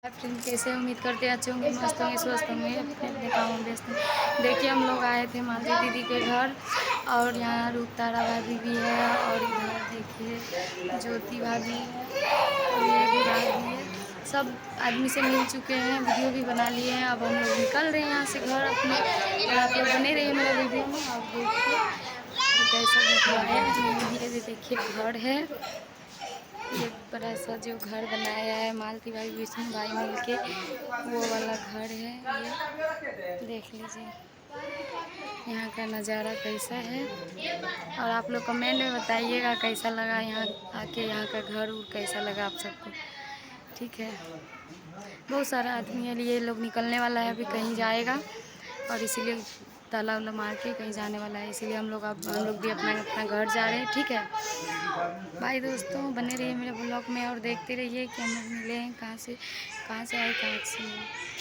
Friend कैसे उम्मीद करते हैं अच्छे होंगे, मस्त होंगे, स्वस्थ होंगे, अपने अपने कामों में व्यस्त हैं। देखिए हम लोग आए थे मालती दीदी के घर और यहाँ रूपतारा भाभी भी है और इधर देखिए ज्योति भाभी है और ये भी भाभी है। सब आदमी से मिल चुके हैं, वीडियो भी बना लिए हैं। अब हम लोग निकल रहे हैं यहाँ से घर अपने। और आप लोग बने रहिए मेरा वीडियो में। आप देखिए कैसा वीडियो है। ये देखिए घर है, ये बड़ा सा जो घर बनाया है मालती भाई विष्णु भाई मिल के, वो वाला घर है। ये देख लीजिए यहाँ का नज़ारा कैसा है। और आप लोग कमेंट में बताइएगा कैसा लगा यहाँ आके, यहाँ का घर उर कैसा लगा आप सबको। ठीक है, बहुत सारा आदमी है, ये लोग निकलने वाला है, अभी कहीं जाएगा और इसीलिए ताला उला मार के कहीं जाने वाला है, इसीलिए हम लोग भी अपना अपना घर जा रहे हैं। ठीक है भाई दोस्तों, बने रहिए मेरे ब्लॉग में और देखते रहिए कि हम लोग मिले हैं कहाँ से आए कहाँ से नहीं।